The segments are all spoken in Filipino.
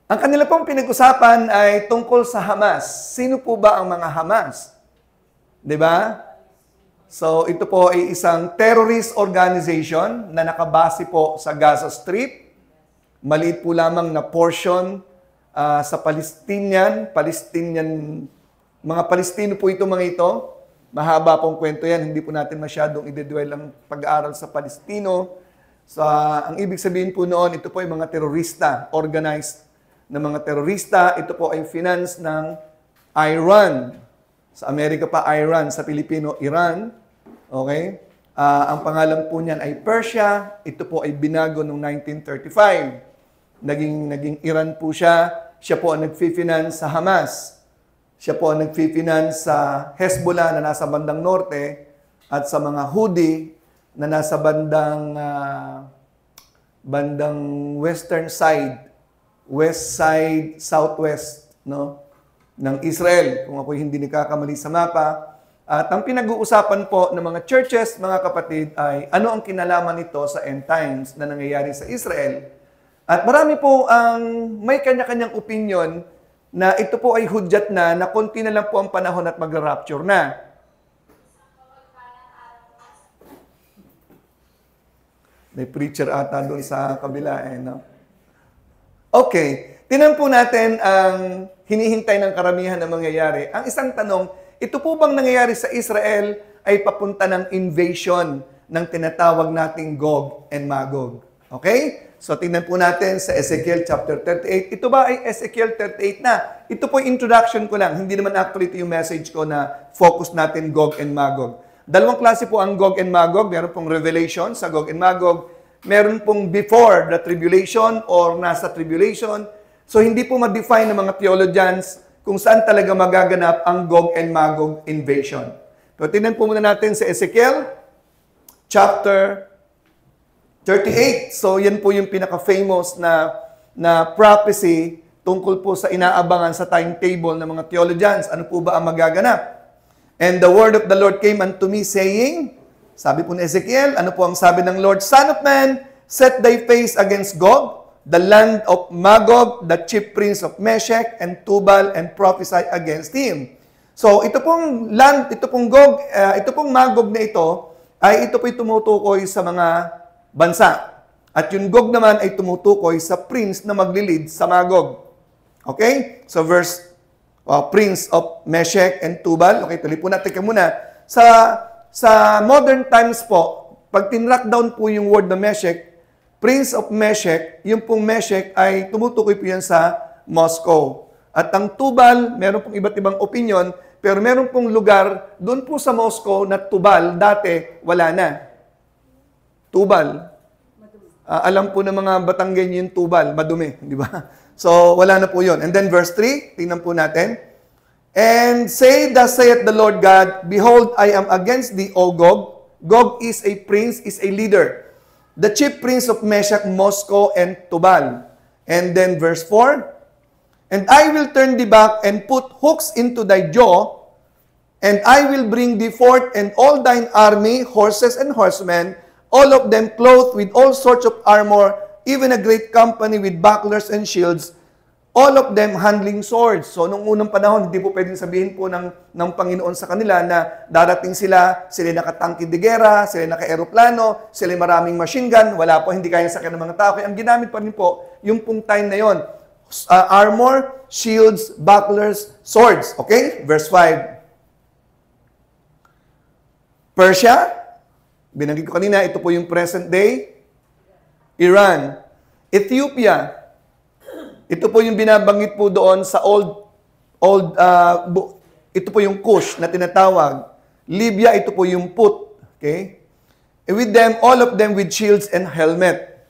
Ang kanila pong pinag-usapan ay tungkol sa Hamas. Sino po ba ang mga Hamas? 'Di ba? So, ito po ay isang terrorist organization na nakabase po sa Gaza Strip. Maliit po lamang na portion sa mga Palestino po ito mga ito. Mahaba pong kwento yan, hindi po natin masyadong i-dwell ang pag-aaral sa Palestino. So, ang ibig sabihin po noon, ito po ay mga terorista, organized na mga terorista. Ito po ay finance ng Iran. Sa Amerika pa, Iran. Sa Pilipino, Iran. Okay? Ang pangalan po niyan ay Persia. Ito po ay binago noong 1935. Naging Iran po siya. Siya po ang nag-finance sa Hamas. Siya po ang nag-finance sa Hezbollah na nasa bandang norte at sa mga Houthi na nasa bandang western side, west side, southwest, no, ng Israel, kung ako'y hindi nagkakamali sa mapa. At ang pinag-uusapan po ng mga churches, mga kapatid, ay ano ang kinalaman nito sa end times na nangyayari sa Israel. At marami po ang may kanya-kanyang opinion na ito po ay hudyat na konti na lang po ang panahon at mag-rapture na. May preacher ata doon sa kabila, no? Okay, tinan po natin ang hinihintay ng karamihan na mangyayari. Ang isang tanong, ito po bang nangyayari sa Israel ay papunta ng invasion ng tinatawag nating Gog and Magog? Okay? So, tingnan po natin sa Ezekiel chapter 38. Ito ba ay Ezekiel 38 na? Ito po yung introduction ko lang. Hindi naman actually ito yung message ko na focus natin Gog and Magog. Dalawang klase po ang Gog and Magog. Meron pong revelation sa Gog and Magog. Meron pong before the tribulation or nasa tribulation. So, hindi po ma-define ng mga theologians kung saan talaga magaganap ang Gog and Magog invasion. So, tingnan po muna natin sa Ezekiel chapter 38. So, yan po yung pinaka-famous na prophecy tungkol po sa inaabangan sa timetable ng mga theologians. Ano po ba ang magaganap? And the word of the Lord came unto me saying, sabi po ni Ezekiel, ano po ang sabi ng Lord? Son of man, set thy face against Gog, the land of Magog, the chief prince of Meshech and Tubal, and prophesy against him. So, ito pong land, ito pong Gog, ito pong Magog na ito, ay ito po'y tumutukoy sa mga bansa. At yung Gog naman ay tumutukoy sa prince na maglilid sa Magog. Okay? So, prince of Meshech and Tubal. Okay, tuloy po natin muna. Sa modern times po, pag tinrack down po yung word na Meshech, Prince of Meshech, yung pong Meshech ay tumutukoy po yan sa Moscow. At ang Tubal, meron pong iba't ibang opinion, pero meron pong lugar doon po sa Moscow na Tubal, dati wala na. Tubal. Alam po ng mga Batanggen yung Tubal, madumi, di ba? So, wala na po yun. And then verse 3, tingnan po natin. And say, thus saith the Lord God, behold, I am against thee, O Gog. Gog is a prince, is a leader. The chief prince of Meshech, Moscow, and Tubal. And then verse 4, and I will turn thee back and put hooks into thy jaw, and I will bring thee forth and all thine army, horses and horsemen, all of them clothed with all sorts of armor, even a great company with bucklers and shields, all of them handling swords. So, nung unang panahon, hindi po pwedeng sabihin po ng Panginoon sa kanila na darating sila nakatangke de gera, sila naka-aeroplano, sila maraming machine gun, wala po, hindi kaya sakyan ng mga tao. Kaya ang ginamit pa rin po, yung pong time na yon, armor, shields, bucklers, swords. Okay? Verse 5. Persia, binanggit ko kanina, ito po yung present day. Iran. Ethiopia, ito po yung binabanggit po doon sa ito po yung Cush na tinatawag. Libya, ito po yung Put. Okay? And with them, all of them with shields and helmet.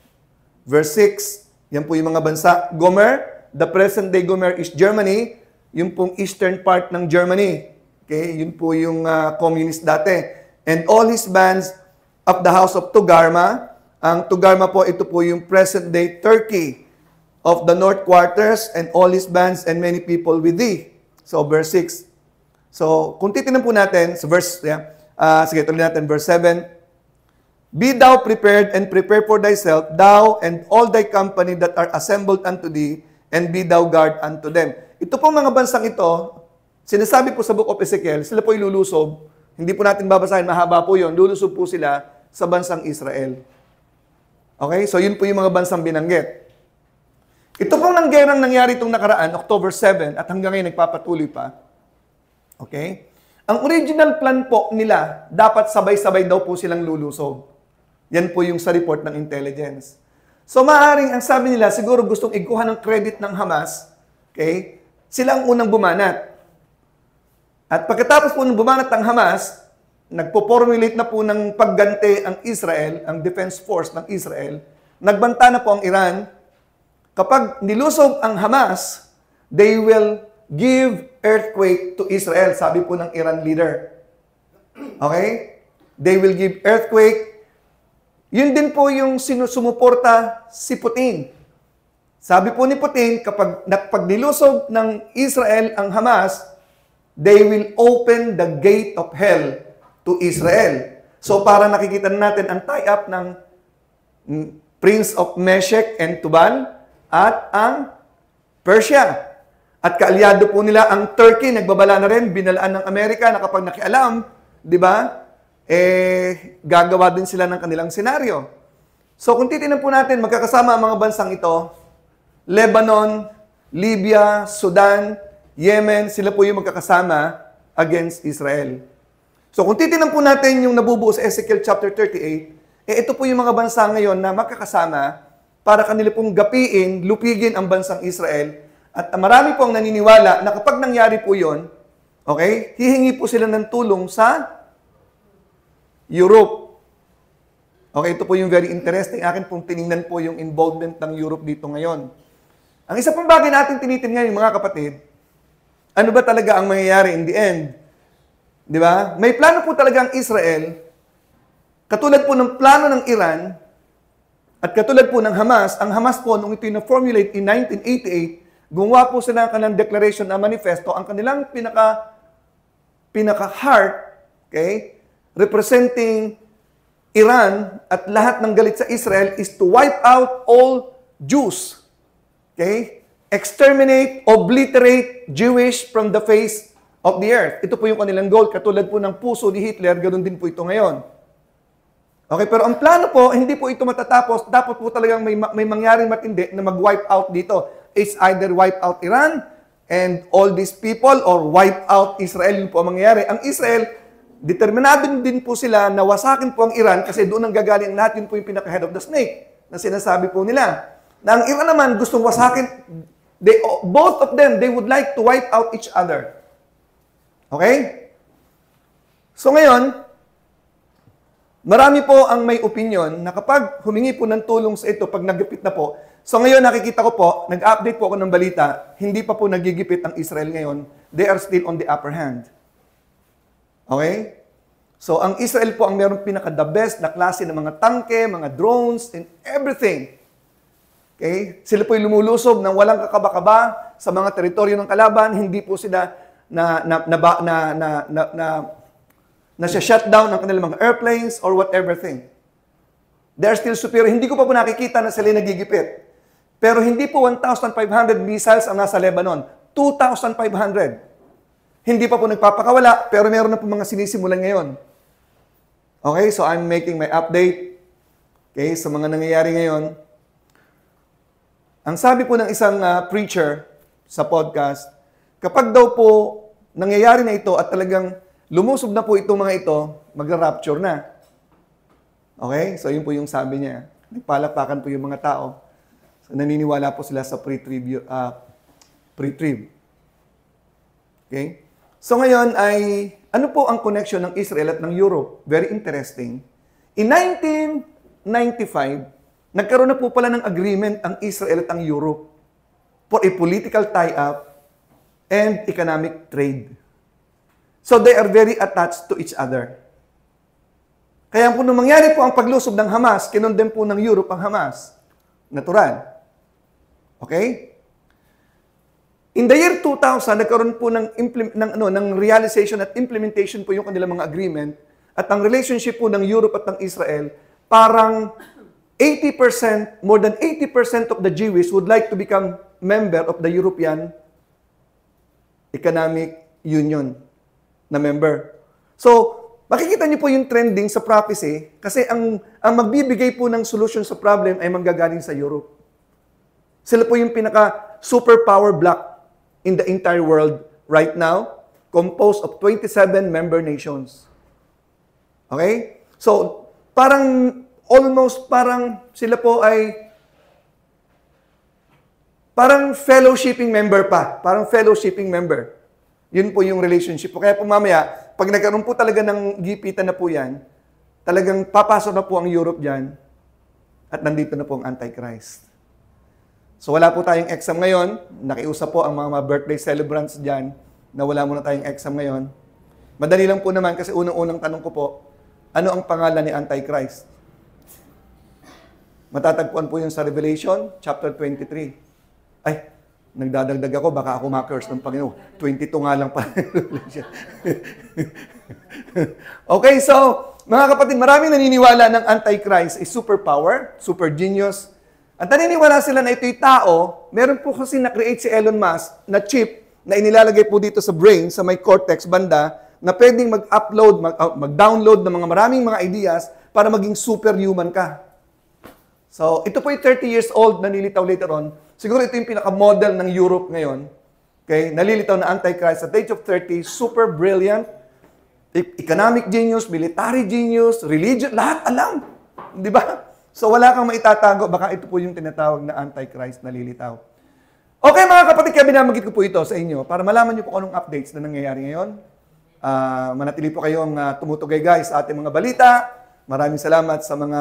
Verse 6, yan po yung mga bansa. Gomer, the present day Gomer is Germany. Yung pong eastern part ng Germany. Okay? Yun po yung communist dati. And all his bands of the house of Togarma. Ang Togarma po, ito po yung present day Turkey of the north quarters, and all his bands and many people with thee. So, verse 6. So, kung titignan po natin, sa verse, sige, tuloy natin, verse 7. Be thou prepared and prepare for thyself, thou and all thy company that are assembled unto thee, and be thou guard unto them. Ito po mga bansang ito, sinasabi po sa Book of Ezekiel, sila po ilulusob. Hindi po natin babasahin, mahaba po yun. Lulusob po sila sa bansang Israel. Okay? So yun po yung mga bansang binanggit. Ito pong nanggerang nangyari itong nakaraan, October 7, at hanggang ngayon nagpapatuloy pa. Okay? Ang original plan po nila, dapat sabay-sabay daw po silang lulusob. Yan po yung sa report ng intelligence. So maaaring ang sabi nila, siguro gustong ikuha ng credit ng Hamas, okay? Sila ang unang bumanat. At pagkatapos po ng bumanat ng Hamas, nagpo-formulate na po ng pagganti ang Israel, ang defense force ng Israel, nagbanta na po ang Iran. Kapag nilusob ang Hamas, they will give earthquake to Israel, sabi po ng Iran leader. Okay? They will give earthquake. Yun din po yung sumuporta si Putin. Sabi po ni Putin, kapag nilusob ng Israel ang Hamas, they will open the gate of hell to Israel. So para nakikita natin ang tie-up ng Prince of Meshech and Tubal at ang Persia. At kaalyado po nila ang Turkey, nagbabala na rin, binalaan ng Amerika na kapag nakialam, di ba, gagawa din sila ng kanilang senaryo. So kung titignan po natin, magkakasama ang mga bansang ito, Lebanon, Libya, Sudan, Yemen, sila po yung magkakasama against Israel. So kung titignan po natin yung nabubuo sa Ezekiel chapter 38, ito po yung mga bansa ngayon na magkakasama para kanila pong gapiin, lupigin ang bansang Israel. At marami pong naniniwala na kapag nangyari po yon, okay, hihingi po sila ng tulong sa Europe. Okay, ito po yung very interesting. Akin pong tinignan po yung involvement ng Europe dito ngayon. Ang isa pang bagay natin tinitingnan mga kapatid, ano ba talaga ang mangyayari in the end? Di ba? May plano po talaga ang Israel, katulad po ng plano ng Iran, at katulad po ng Hamas. Ang Hamas po, nung ito na-formulate in 1988, gumawa po sila ng kanilang declaration na manifesto, ang kanilang pinaka-heart, okay, representing Iran at lahat ng galit sa Israel is to wipe out all Jews. Okay? Exterminate, obliterate Jewish from the face of the earth. Ito po yung kanilang goal. Katulad po ng puso ni Hitler, ganoon din po ito ngayon. Okay, pero ang plano po, hindi po ito matatapos. Dapat po talagang may mangyaring matindi na mag-wipe out dito. It's either wipe out Iran and all these people or wipe out Israel. Yun po ang mangyayari. Ang Israel, determinado din po sila na wasakin po ang Iran kasi doon ang gagaling lahat. Yun po yung pinaka-head of the snake na sinasabi po nila. Na ang Iran naman gustong wasakin, both of them, they would like to wipe out each other. Okay? So ngayon, marami po ang may opinion na kapag humingi po ng tulong sa ito, pag nagipit na po, so ngayon nakikita ko po, nag-update po ako ng balita, hindi pa po nagigipit ang Israel ngayon, they are still on the upper hand. Okay? So ang Israel po ang meron pinaka-the best na klase ng mga tangke, mga drones, and everything. Okay? Sila po yung lumulusob ng walang kakaba-kaba sa mga teritoryo ng kalaban, hindi po sila shutdown ng kanilang mga airplanes or whatever thing. They are still superior. Hindi ko pa po nakikita na sila nagigipit. Pero hindi po 1,500 missiles ang nasa Lebanon. 2,500. Hindi pa po nagpapakawala, pero meron na po mga sinisimulan ngayon. Okay, so I'm making my update. Okay, sa mga nangyayari ngayon. Ang sabi po ng isang preacher sa podcast, kapag daw po nangyayari na ito at talagang lumusob na po itong mga ito, magra-rapture na. Okay? So, yun po yung sabi niya. Nagpalakpakan po yung mga tao. So, naniniwala po sila sa pre-trib. Okay? So, ngayon ay, ano po ang connection ng Israel at ng Europe? Very interesting. In 1995, nagkaroon na po pala ng agreement ang Israel at ang Europe for a political tie-up and economic trade. So they are very attached to each other. Kaya po nung mangyari po ang paglusob ng Hamas, kinondem po ng Europe ang Hamas. Natural. Okay? In the year 2000, nagkaroon po ng realization at implementation po yung kanilang mga agreement at ang relationship po ng Europe at ng Israel, parang 80%, more than 80% of the Jewish would like to become member of the European Economic Union na member. So, makikita niyo po yung trending sa prophecy kasi ang magbibigay po ng solution sa problem ay manggagaling sa Europe. Sila po yung pinaka superpower bloc in the entire world right now, composed of 27 member nations. Okay? So, parang sila po ay parang fellowshipping member pa. Parang fellowshipping member. Yun po yung relationship po. Kaya po mamaya, pag nagkaroon po talaga ng gipitan na po yan, talagang papasok na po ang Europe dyan at nandito na po ang Antichrist. So wala po tayong exam ngayon. Nakiusap po ang mga birthday celebrants dyan na wala muna tayong exam ngayon. Madali lang po naman kasi unang-unang tanong ko po, ano ang pangalan ni Antichrist? Matatagpuan po yun sa Revelation chapter 23. Ay, nagdadagdag ako, baka ako ma-curse ng Panginoon. 22 nga lang pala. Okay, so, mga kapatid, maraming naniniwala ng Antichrist is superpower, super genius. At naniniwala sila na ito'y tao, meron po kasi na-create si Elon Musk na chip na inilalagay po dito sa brain, sa may cortex banda, na pwedeng mag-upload, mag-download ng mga maraming mga ideas para maging superhuman ka. So, ito po yung 30 years old, nalilitaw later on. Siguro ito yung pinaka-model ng Europe ngayon. Okay? Nalilitaw na Antichrist at age of 30, super brilliant, economic genius, military genius, religion, lahat alam. Di ba? So, wala kang maitatago. Baka ito po yung tinatawag na Antichrist na lilitaw. Okay, mga kapatid, kaya binamagit ko po ito sa inyo para malaman niyo po kung anong updates na nangyayari ngayon. Manatili po kayong tumutugay guys sa ating mga balita. Maraming salamat sa mga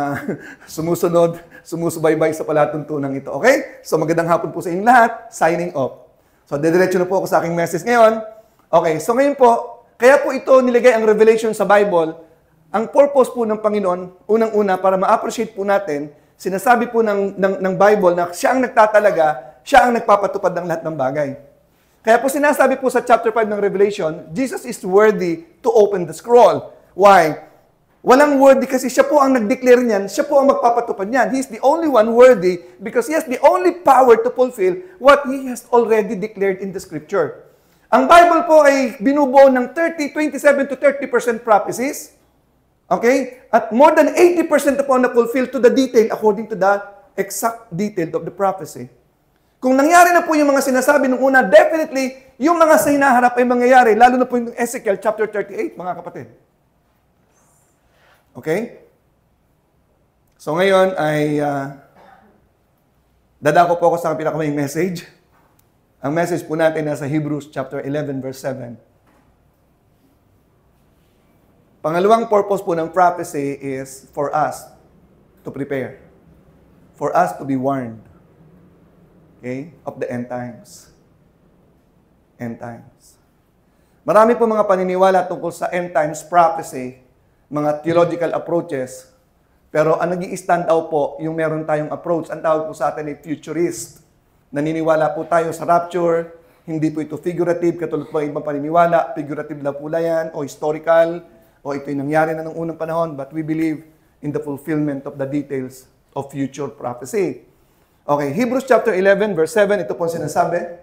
sumusunod, sumusubaybay sa palatuntunan ito. Okay? So magandang hapon po sa inyong lahat. Signing off. So dediretso na po ako sa aking message ngayon. Okay, so ngayon po, kaya po ito nilagay ang revelation sa Bible. Ang purpose po ng Panginoon, unang-una, para ma-appreciate po natin, sinasabi po ng Bible na siya ang nagtatalaga, siya ang nagpapatupad ng lahat ng bagay. Kaya po sinasabi po sa chapter 5 ng Revelation, Jesus is worthy to open the scroll. Why? Walang worthy kasi siya po ang nag-declare niyan, siya po ang magpapatupad niyan. He is the only one worthy because he has the only power to fulfill what he has already declared in the scripture. Ang Bible po ay binubuo ng 27 to 30% prophecies. Okay? At more than 80% na po na-fulfill to the detail according to the exact detail of the prophecy. Kung nangyari na po yung mga sinasabi nung una, definitely, yung mga sa hinaharap ay mangyayari, lalo na po yung Ezekiel chapter 38, mga kapatid. Okay? So ngayon ay dadako po ako sa pinakamaying message. Ang message po natin nasa Hebrews chapter 11 verse 7. Pangalawang purpose po ng prophecy is for us to prepare. For us to be warned. Okay? Of the end times. End times. Marami po mga paniniwala tungkol sa end times prophecy, mga theological approaches, pero ang nag-i-stand out po, yung meron tayong approach, ang tawag po sa atin ay futurist. Naniniwala po tayo sa rapture, hindi po ito figurative, katulad po ang ibang paniniwala, figurative na po yan, o historical, o ito'y nangyari na ng unang panahon, but we believe in the fulfillment of the details of future prophecy. Okay, Hebrews chapter 11, verse 7, ito po sinasabi.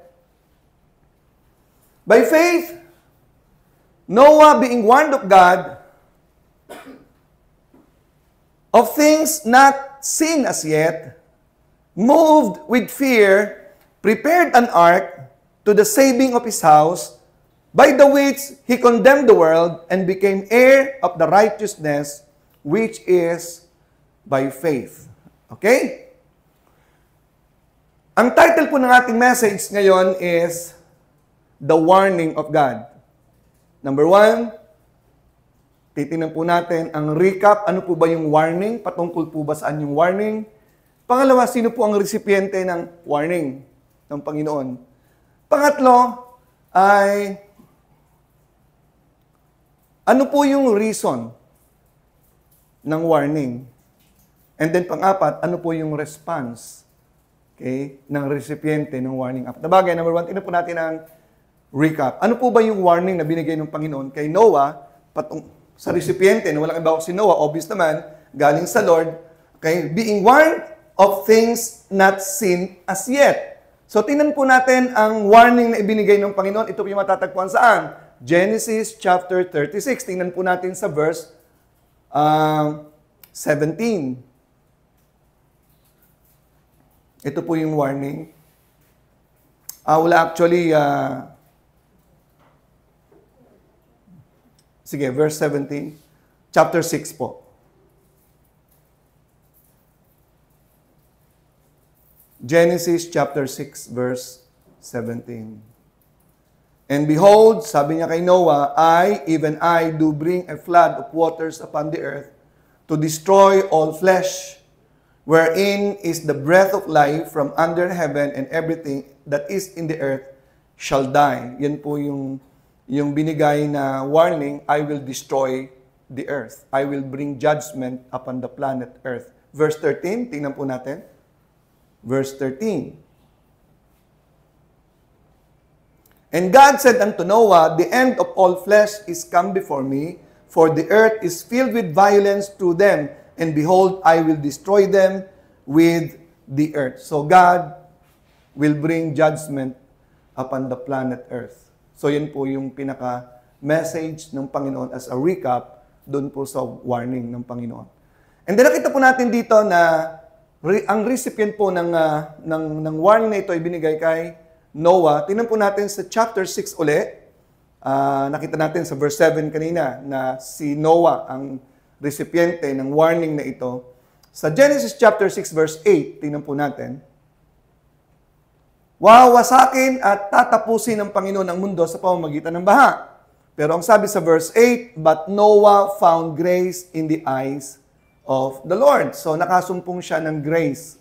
By faith, Noah being warned of God, of things not seen as yet, moved with fear, prepared an ark to the saving of his house, by the which he condemned the world and became heir of the righteousness which is by faith. Okay? Ang title po ng ating message ngayon is The Warning of God. Number 1, titingnan po natin ang recap. Ano po ba yung warning? Patungkol po ba saan yung warning? Pangalawa, sino po ang recipiente ng warning ng Panginoon? Pangatlo ay ano po yung reason ng warning? And then pang-apat, ano po yung response ng recipiente ng warning? Na bagay, number 1, tingnan po natin ang recap. Ano po ba yung warning na binigay ng Panginoon kay Noah sa recipiente, na walang iba si Noah, obvious naman, galing sa Lord, being warned of things not seen as yet. So, tingnan po natin ang warning na ibinigay ng Panginoon. Ito po yung matatagpuan saan? Genesis chapter 36. Tingnan po natin sa verse 17. Ito po yung warning. Sige, verse 17. Chapter 6 po. Genesis chapter 6, verse 17. And behold, sabi niya kay Noah, even I, do bring a flood of waters upon the earth to destroy all flesh, wherein is the breath of life from under heaven, and everything that is in the earth shall die. Yan po yung binigay na warning, I will destroy the earth. I will bring judgment upon the planet earth. Verse 13, tingnan po natin. Verse 13. And God said unto Noah, the end of all flesh is come before me, for the earth is filled with violence through them, and behold, I will destroy them with the earth. So God will bring judgment upon the planet earth. So yan po yung pinaka-message ng Panginoon as a recap doon po sa warning ng Panginoon. And then nakita po natin dito na ang recipient po ng warning na ito ay binigay kay Noah. Tingnan po natin sa chapter 6 uli. Nakita natin sa verse 7 kanina na si Noah ang recipiente ng warning na ito. Sa Genesis chapter 6 verse 8, tingnan po natin. Wawasakin at tatapusin ng Panginoon ang mundo sa pamamagitan ng baha. Pero ang sabi sa verse 8, but Noah found grace in the eyes of the Lord. So, nakasumpong siya ng grace.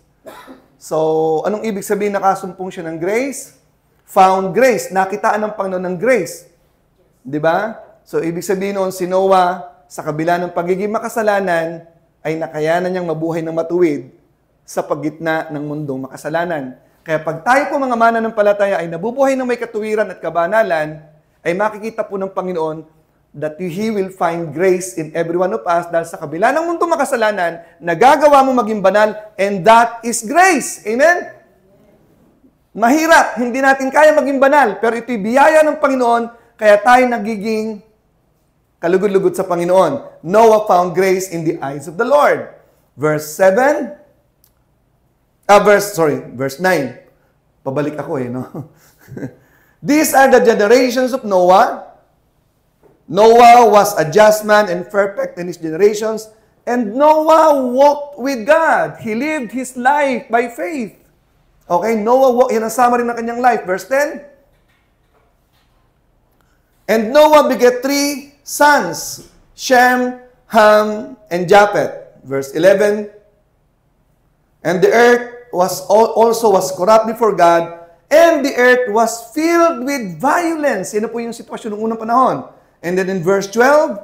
So, anong ibig sabihin nakasumpong siya ng grace? Found grace. Nakitaan ng Panginoon ng grace. Di ba? So, ibig sabihin noon, si Noah, sa kabila ng pagiging makasalanan, ay nakayanan niyang mabuhay ng matuwid sa paggitna ng mundong makasalanan. Kaya pag tayo po mga mananampalataya ay nabubuhay ng may katuwiran at kabanalan, ay makikita po ng Panginoon that He will find grace in every one of us dahil sa kabila ng mundong makasalanan, nagagawa mo maging banal, and that is grace. Amen? Mahirap, hindi natin kaya maging banal, pero ito'y biyaya ng Panginoon, kaya tayo nagiging kalugod-lugod sa Panginoon. Noah found grace in the eyes of the Lord. Verse 9. Pabalik ako no? These are the generations of Noah. Noah was a just man and perfect in his generations, and Noah walked with God. He lived his life by faith. Okay, Noah walked, yan ang summary ng kanyang life. Verse 10. And Noah begat 3 sons, Shem, Ham, and Japheth. Verse 11. And the earth also was corrupt before God, and the earth was filled with violence. Yan po yung sitwasyon ng unang panahon. And then in verse 12,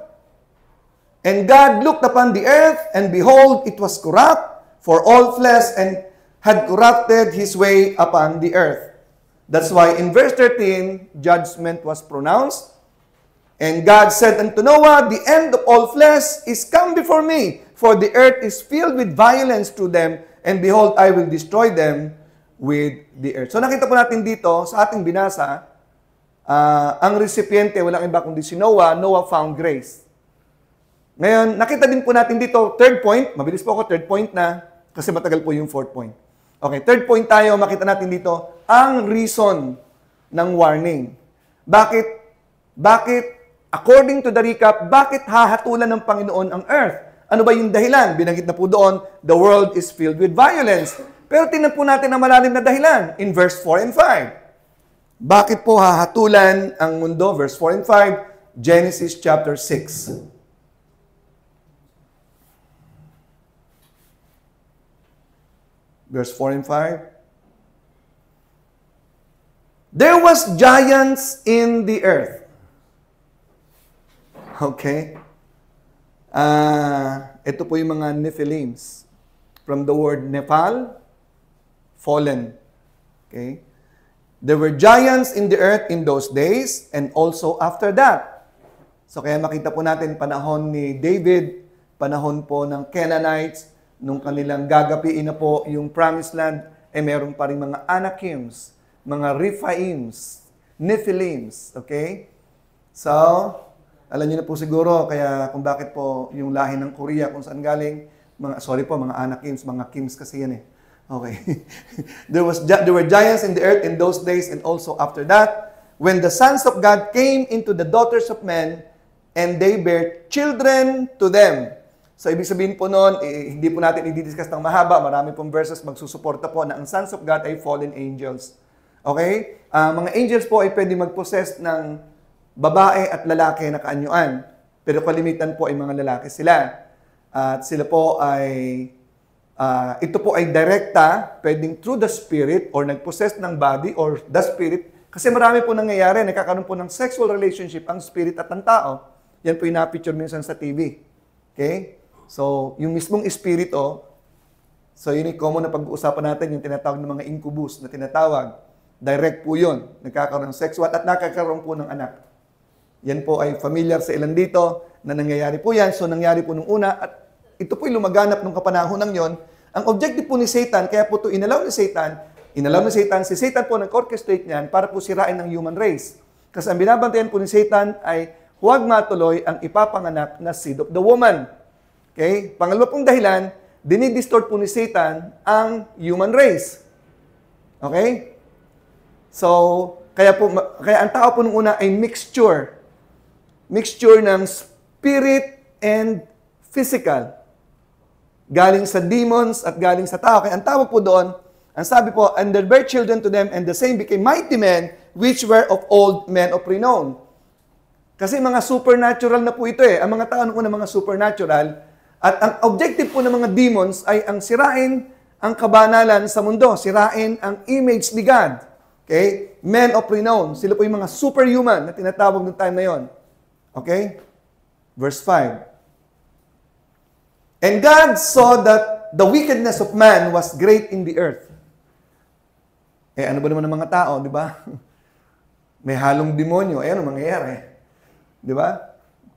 and God looked upon the earth, and behold, it was corrupt, for all flesh and had corrupted his way upon the earth. That's why in verse 13, judgment was pronounced. And God said unto Noah, the end of all flesh is come before me, for the earth is filled with violence to them, and behold, I will destroy them with the earth. So nakita po natin dito, sa ating binasa, ang recipiente, walang iba kundi si Noah. Noah found grace. Ngayon, nakita din po natin dito, third point, mabilis po ako, third point na, kasi matagal po yung fourth point. Okay, third point tayo, makita natin dito, ang reason ng warning. Bakit, according to the recap, bakit hahatulan ng Panginoon ang earth? Ano ba yung dahilan? Binanggit na po doon, the world is filled with violence. Pero tingnan po natin ang malalim na dahilan in verse 4 and 5. Bakit po hahatulan ang mundo? Verse 4 and 5, Genesis chapter 6. Verse 4 and 5. There was giants in the earth. Okay? Ito po yung mga Nephilims. From the word Nephal, fallen. Okay? There were giants in the earth in those days and also after that. So kaya makita po natin panahon ni David, panahon po ng Canaanites, nung kanilang gagapiin na po yung promised land, meron pa rin mga Anakims. mga Rephaims, Nephilims, okay? So, alam niyo na po siguro kaya kung bakit po yung lahi ng Korea kung saan galing, mga Anakims, mga Kims kasi yan eh. Okay. There were giants in the earth in those days and also after that, when the sons of God came into the daughters of men and they bare children to them. So, ibig sabihin po noon, hindi po natin i-discuss ng mahaba, marami pong verses magsusuporta po na ang sons of God ay fallen angels. Okay? Mga angels po ay pwede mag-possess ng babae at lalaki na kaanyuan. Pero kalimitan po ay mga lalaki sila. At sila po ay, ito po ay direkta, pwedeng through the spirit or nag-possess ng body or the spirit. Kasi marami po nangyayari, nagkakaroon po ng sexual relationship ang spirit at ang tao. Yan po yung na-picture minsan sa TV. Okay? So, yung mismong espiritu, so yun yung common na pag-uusapan natin, yung tinatawag ng mga incubus na tinatawag. Direct po yun. Nagkakaroon ng sexual at nakakaroon po ng anak. Yan po ay familiar sa ilan dito na nangyayari po yan. So, nangyari po nung una at ito po yung lumaganap nung kapanahon ng yon. Ang objective po ni Satan, kaya po ito inalaw ni Satan, si Satan po nag-orchestrate niyan para po sirain ng human race. Kasi ang binabantayan po ni Satan ay huwag matuloy ang ipapanganak na seed of the woman. Okay? Pangalawa pong dahilan, dinidistort po ni Satan ang human race. Okay? So, kaya ang tao po nung una ay mixture ng spirit and physical. Galing sa demons at galing sa tao. Kaya ang tawag po doon, ang sabi po, and there bare children to them, and the same became mighty men, which were of old men of renown. Kasi mga supernatural na po ito eh. Ang mga tao nung una mga supernatural. At ang objective po ng mga demons ay ang sirain ang kabanalan sa mundo. Sirain ang image ni God. Okay? Men of renown. Sila po yung mga superhuman na tinatawag noong time na yon. Okay? Verse 5. And God saw that the wickedness of man was great in the earth. Eh, ano ba naman ng mga tao, di ba? May halong demonyo. Eh, ano mangyayari? Di ba?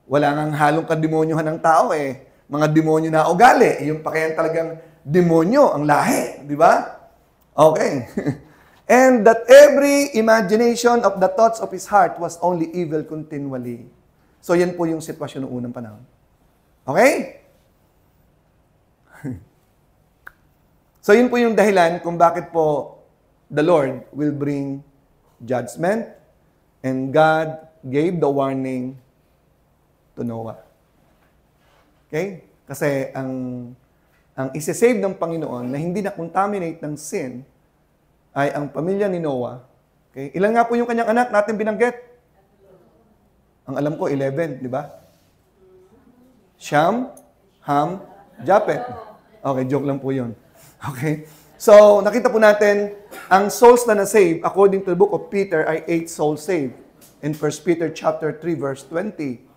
Wala ngang halong kademonyohan ng tao eh. Mga demonyo na ugali. Yung pa kaya talagang demonyo, ang lahi. Di ba? Okay. And that every imagination of the thoughts of his heart was only evil continually. So, yan po yung sitwasyon ng unang panahon. Okay? So, yun po yung dahilan kung bakit po the Lord will bring judgment and God gave the warning to Noah. Okay? Kasi ang isi-save ng Panginoon na hindi na-contaminate ng sin ay ang pamilya ni Noah. Okay? Ilan nga po yung kanyang anak natin binanggit? Ang alam ko, 11, di ba? Shem, Ham, Japhet. Okay, joke lang po yun. Okay? So, nakita po natin, ang souls na na-save, according to the book of Peter, ay 8 souls saved. In 1 Peter chapter 3, verse 20.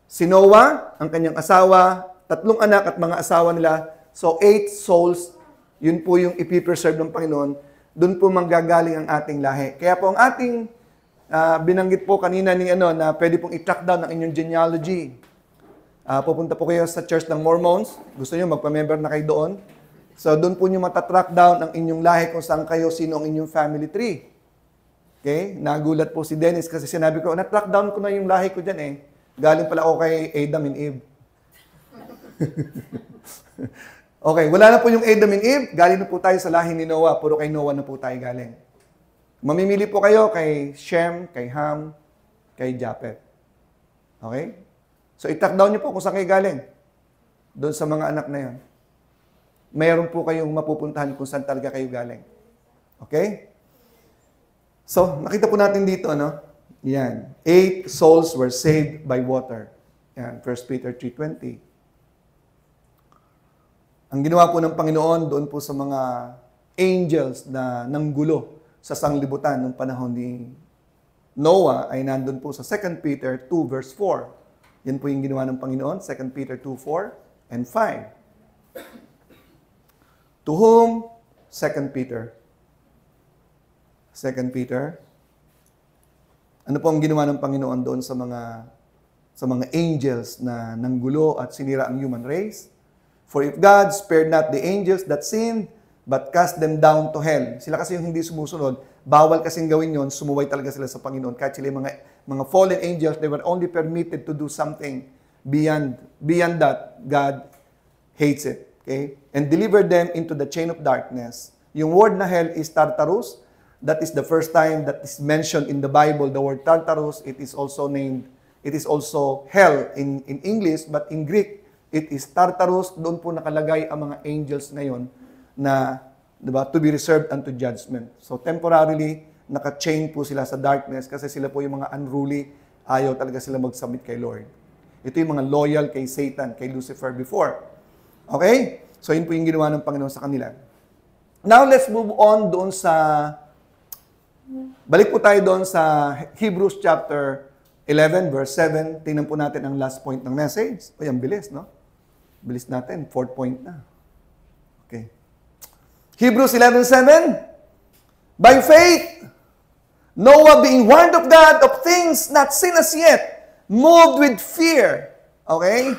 Si Noah, ang kanyang asawa, 3 anak at mga asawa nila. So, 8 souls, yun po yung ipipreserve ng Panginoon. Doon po manggagaling ang ating lahi. Kaya po ang ating binanggit po kanina na pwede pong i-track down ang inyong genealogy. Pupunta po kayo sa Church ng Mormons. Gusto nyo, magpa-member na kayo doon. So, doon po nyo matatrack down ang inyong lahi kung saan kayo, sino ang inyong family tree. Okay? Nagulat po si Dennis kasi sinabi ko, na-track down ko na yung lahi ko dyan eh. Galing pala ako kay Adam and Eve. Okay, wala na po yung Adam and Eve. Galing na po tayo sa lahi ni Noah. Puro kay Noah na po tayo galing. Mamimili po kayo kay Shem, kay Ham, kay Japhet. Okay? So, i-track down nyo po kung saan kayo galing. Doon sa mga anak na yon. Mayroon po kayong mapupuntahan kung saan talaga kayo galing. Okay? So, nakita po natin dito, no? Yan. 8 souls were saved by water. Yan, 1 Peter 3:20. Ang ginawa po ng Panginoon doon po sa mga angels na nanggulo sa sanglibutan ng panahon ni Noah ay nandun po sa 2 Peter 2 verse 4. Yan po yung ginawa ng Panginoon, 2 Peter 2, 4 and 5. To whom? 2 Peter. 2 Peter. Ano po ang ginawa ng Panginoon doon sa mga angels na nanggulo at sinira ang human race? For if God spared not the angels that sinned, but cast them down to hell. Sila kasi yung hindi sumusunod, bawal kasing gawin yon, sumuway talaga sila sa Panginoon. Kahit sila yung mga fallen angels, they were only permitted to do something beyond that. God hates it. Okay? And deliver them into the chain of darkness. Yung word na hell is Tartarus. That is the first time that is mentioned in the Bible, the word Tartarus. It is also hell in English, but in Greek, it is Tartarus. Doon po nakalagay ang mga angels ngayon na, diba, to be reserved unto judgment. So temporarily, naka-chain po sila sa darkness kasi sila po yung mga unruly. Ayaw talaga sila mag-submit kay Lord. Ito yung mga loyal kay Satan, kay Lucifer before. Okay? So yun po yung ginawa ng Panginoon sa kanila. Now, let's move on doon sa... Balik po tayo doon sa Hebrews chapter 11, verse 7. Tingnan po natin ang last point ng message. O, yan, bilis, no? Bilis natin. 4th point na. Okay. Hebrews 11:7. By faith, Noah being warned of God of things not seen as yet, moved with fear. Okay?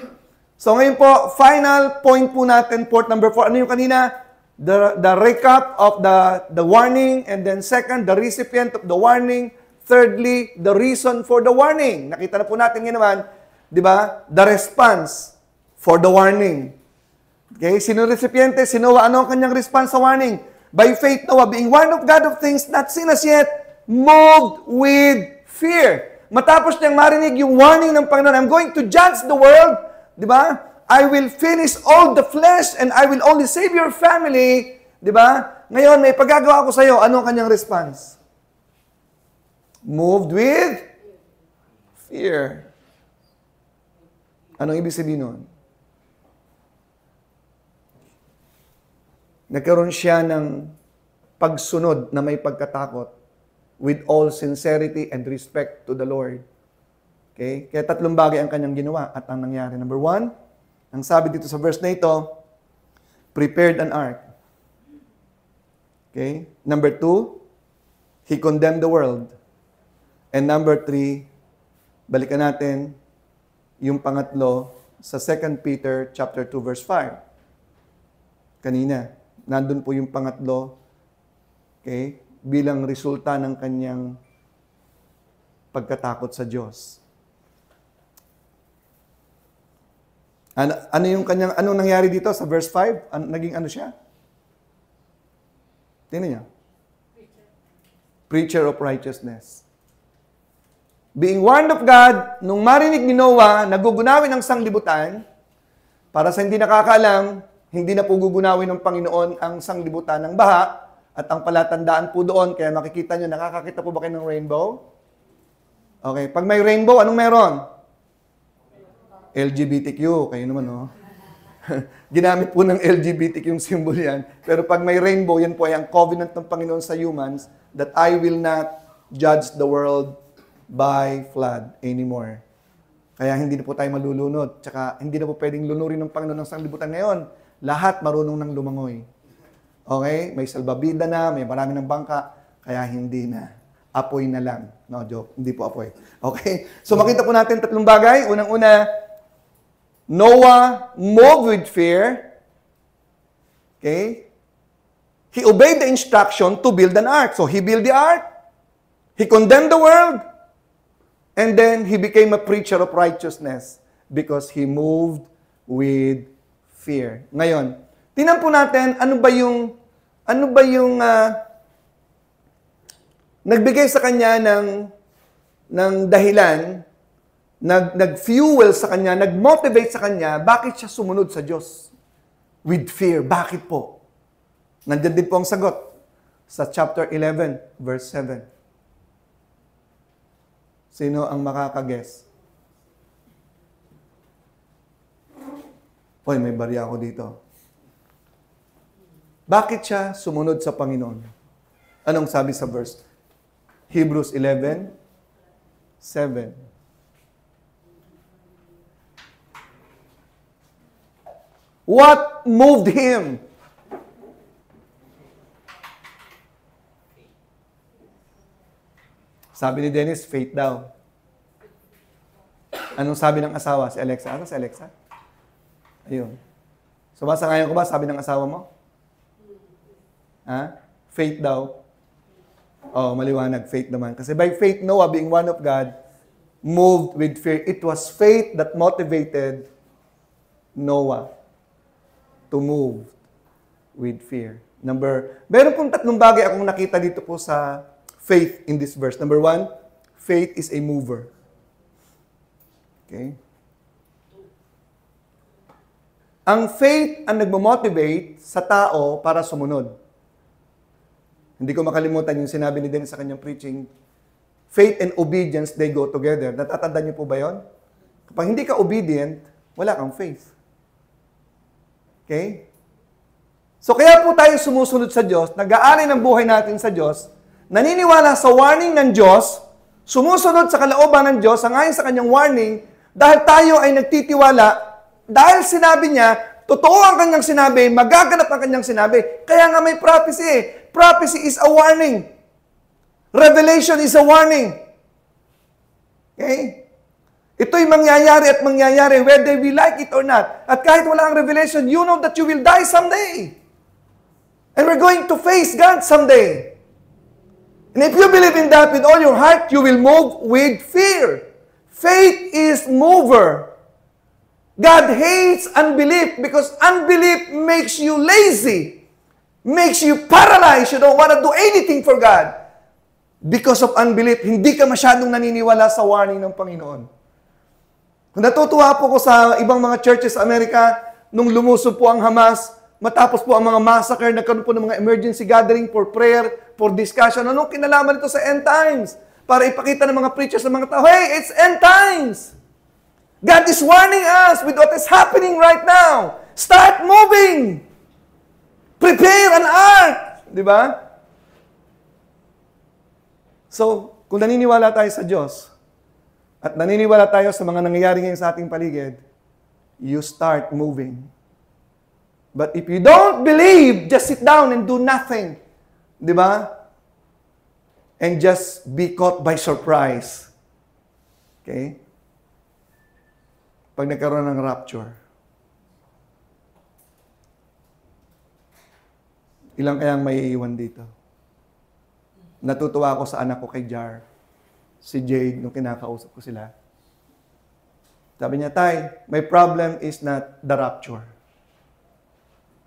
So ngayon po, final point po natin, point number 4. Ano yung kanina? The recap of the warning, and then second, the recipient of the warning. Thirdly, the reason for the warning. Nakita na po natin yun naman, di ba? The response for the warning. Okay, sino recipiente? Sino, ano ang kanyang response sa warning? By faith, Noah, being warned of God of things not seen as yet, moved with fear. Matapos niyang marinig yung warning ng Panginoon, I'm going to judge the world, di ba? I will finish all the flesh and I will only save your family. Di ba? Ngayon, may pagagawa ko sa iyo. Ano ang kanyang response? Moved with fear. Anong ibig sabihin nun? Nagkaroon siya ng pagsunod na may pagkatakot with all sincerity and respect to the Lord. Okay? Kaya 3 bagay ang kanyang ginawa at ang nangyari. Number 1, ang sabi dito sa verse na ito, prepared an ark. Okay? Number 2, he condemned the world. And number 3, balikan natin yung pangatlo sa 2 Peter chapter 2 verse 5. Kanina, nandun po yung pangatlo, okay, bilang resulta ng kanyang pagkatakot sa Diyos. Ano yung kanyang, anong nangyari dito sa verse 5? Naging ano siya? Tingnan niyo. Preacher of righteousness. Being warned of God, nung marinig ni Noah, nagugunawin ang sanglibutan, para sa hindi nakakaalam, hindi na po gugunawin ng Panginoon ang sanglibutan ng baha, at ang palatandaan po doon, kaya makikita nyo, nakakakita po ba kayo ng rainbow? Okay, pag may rainbow, anong meron? LGBTQ, kayo naman, no? Ginamit po ng LGBTQ yung symbol yan. Pero pag may rainbow, yan po ay ang covenant ng Panginoon sa humans that I will not judge the world by flood anymore. Kaya hindi na po tayo malulunod. Tsaka hindi na po pwedeng lunurin ng Panginoon ng sanglibutan ngayon. Lahat marunong ng lumangoy. Okay? May salbabida na, may marami ng bangka, kaya hindi na. Apoy na lang. No, joke. Hindi po apoy. Okay? So makita po natin 3 bagay. Unang-una, Noah moved with fear. Okay? He obeyed the instruction to build an ark. So he built the ark. He condemned the world. And then he became a preacher of righteousness because he moved with fear. Ngayon, tingnan po natin ano ba yung nagbigay sa kanya ng dahilan, nag-fuel sa kanya, nag-motivate sa kanya, bakit siya sumunod sa Diyos? With fear. Bakit po? Nandiyan din po ang sagot sa chapter 11, verse 7. Sino ang makakaguess? Hoy, may barya ako dito. Bakit siya sumunod sa Panginoon? Anong sabi sa verse? Hebrews 11, 7. What moved him? Sabi ni Dennis, faith daw. Anong sabi ng asawa? Si Alexa? Ano si Alexa? Ayun. Sumasangayon ko ba? Sabi ng asawa mo? Ha? Faith daw. Oh, maliwanag. Faith naman. Kasi by faith, Noah, being one of God, moved with fear. It was faith that motivated Noah to move with fear. Meron pong tatlong bagay akong nakita dito po sa faith in this verse. Number 1, faith is a mover. Okay? Ang faith ang nagmo-motivate sa tao para sumunod. Hindi ko makalimutan yung sinabi ni Dennis sa kanyang preaching. Faith and obedience, they go together. Natatandaan niyo po ba yon? Kapag hindi ka obedient, wala kang faith. Okay? So kaya po tayo sumusunod sa Diyos, nag-aari ng buhay natin sa Diyos, naniniwala sa warning ng Diyos, sumusunod sa kalooban ng Diyos, sangayon sa kanyang warning, dahil tayo ay nagtitiwala, dahil sinabi niya, totoo ang kanyang sinabi, magaganap ang kanyang sinabi. Kaya nga may prophecy eh. Prophecy is a warning. Revelation is a warning. Okay? Ito'y mangyayari at mangyayari whether we like it or not. At kahit wala ang revelation, you know that you will die someday. And we're going to face God someday. And if you believe in that with all your heart, you will move with fear. Faith is mover. God hates unbelief because unbelief makes you lazy, makes you paralyzed. You don't want to do anything for God. Because of unbelief, hindi ka masyadong naniniwala sa warning ng Panginoon. Natutuwa po ko sa ibang mga churches sa Amerika, nung lumusob po ang Hamas, matapos po ang mga massacre, nagkaroon po ng mga emergency gathering for prayer, for discussion. Anong kinalaman nito sa end times? Para ipakita ng mga preachers sa mga tao, hey, it's end times! God is warning us with what is happening right now. Start moving! Prepare an ark! Di ba? So, kung naniniwala tayo sa Diyos, at naniniwala tayo sa mga nangyayari ngayon sa ating paligid, you start moving. But if you don't believe, just sit down and do nothing. Di ba? And just be caught by surprise. Okay? Pag nagkaroon ng rapture. Ilang kayang may iiwan dito? Natutuwa ako sa anak ko kay Jar. Si Jade, nung kinakausap ko sila. Sabi niya, Tay, my problem is not the rapture.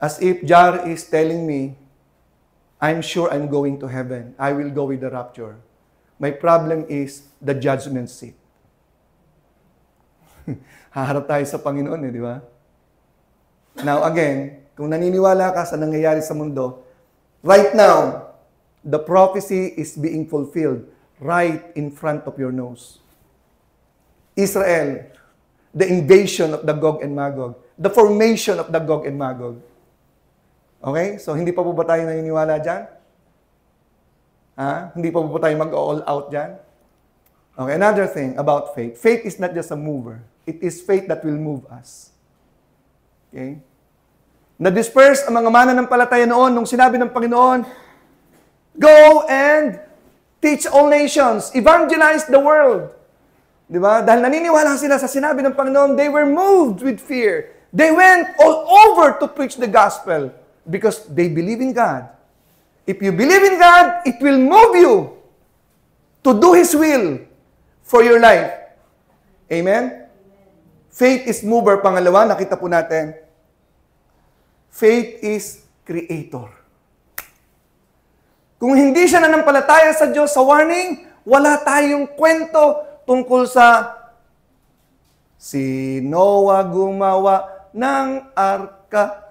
As if Jar is telling me, I'm sure I'm going to heaven. I will go with the rapture. My problem is the judgment seat. Haharap tayo sa Panginoon di ba? Now again, kung naniniwala ka sa nangyayari sa mundo, right now, the prophecy is being fulfilled right in front of your nose. Israel, the invasion of the Gog and Magog, the formation of the Gog and Magog. Okay? So, hindi pa po ba tayo naniniwala dyan? Hindi pa po ba tayo mag-all out dyan? Okay, another thing about faith. Faith is not just a mover. It is faith that will move us. Okay? Na-disperse ang mga mananampalataya noon nung sinabi ng Panginoon, go and teach all nations, evangelize the world. Di ba? Dahil naniniwala sila sa sinabi ng Panginoon, they were moved with fear. They went all over to preach the gospel because they believe in God. If you believe in God, it will move you to do His will for your life. Amen? Faith is mover. Pangalawa, nakita po natin, faith is creator. Kung hindi siya nanampalataya sa Diyos sa warning, wala tayong kwento tungkol sa si Noah gumawa ng arka.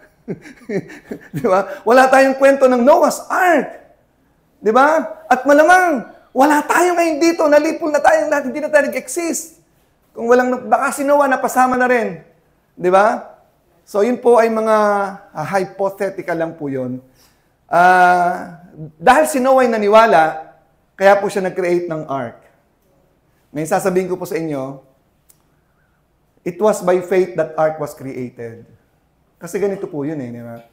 Di ba? Wala tayong kwento ng Noah's Ark. Di ba? At malamang, wala tayo ngayon dito, nalipol na tayong lahat, hindi na tayo nag-exist. Kung walang, baka si Noah napasama na rin. Di ba? So, yun po ay mga hypothetical lang po yun. Dahil si Noah ay naniwala, kaya po siya nag-create ng ark. Ngayon sasabihin ko po sa inyo, it was by faith that ark was created. Kasi ganito po yun di ba?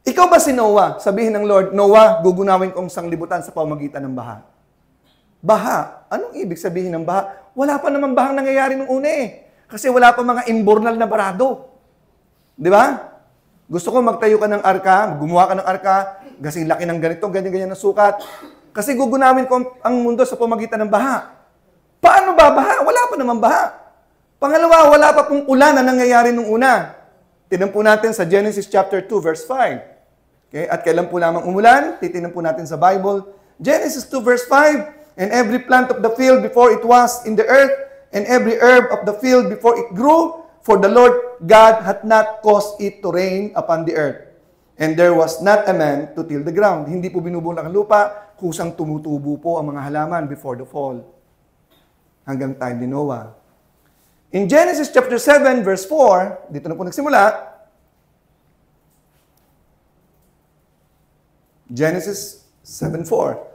Ikaw ba si Noah? Sabihin ng Lord, Noah, gugunawin kong sanglibutan sa pamamagitan ng baha. Baha? Anong ibig sabihin ng baha? Wala pa naman bahang nangyayari nung una Kasi wala pa mga imbornal na barado. Di ba? Gusto ko magtayo ka ng arka, gumawa ka ng arka, kasing laki ng ganito, ganyan-ganyan na sukat. Kasi gugunawin ko ang mundo sa pamagitan ng baha. Paano ba baha? Wala pa naman baha. Pangalawa, wala pa pong ulan na nangyayari nung una. Tignan po natin sa Genesis chapter 2, verse 5. Okay? At kailan po lamang umulan? Titignan po natin sa Bible. Genesis 2, verse 5, and every plant of the field before it was in the earth, and every herb of the field before it grew, for the Lord God hath not caused it to rain upon the earth. And there was not a man to till the ground. Hindi po binubulak ang lupa, kusang tumutubo po ang mga halaman before the fall. Hanggang time ni Noah. In Genesis chapter 7, verse 4, dito na po nagsimula, Genesis 7:4.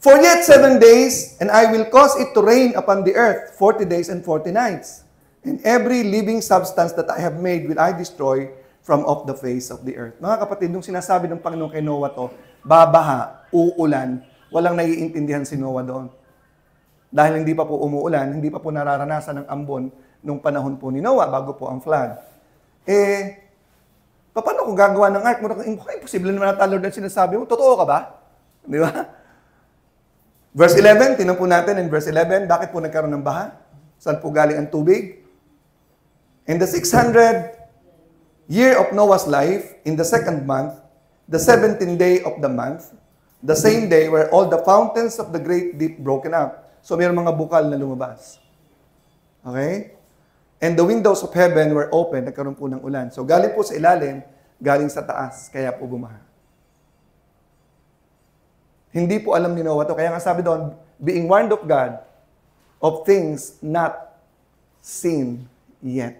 For yet 7 days, and I will cause it to rain upon the earth 40 days and 40 nights. And every living substance that I have made will I destroy from off the face of the earth. Mga kapatid, nung sinasabi ng Panginoon kay Noah to, babaha, uulan, walang naiintindihan si Noah doon. Dahil hindi pa po umuulan, hindi pa po nararanasan ng ambon nung panahon po ni Noah bago po ang flood. Paano kung gagawa ng ark? Imposible naman na Lord ang sinasabi mo. Totoo ka ba? Di ba? Verse 11, tinan po natin in verse 11, bakit po nagkaroon ng baha? Saan po galing ang tubig? In the 600 year of Noah's life, in the 2nd month, the 17th day of the month, the same day were all the fountains of the great deep broken up. So mayroong mga bukal na lumabas. Okay? And the windows of heaven were open, nagkaroon po ng ulan. So galing po sa ilalim, galing sa taas, kaya po bumaha. Hindi po alam ni Noah to. Kaya nga sabi doon, being warned of God of things not seen yet.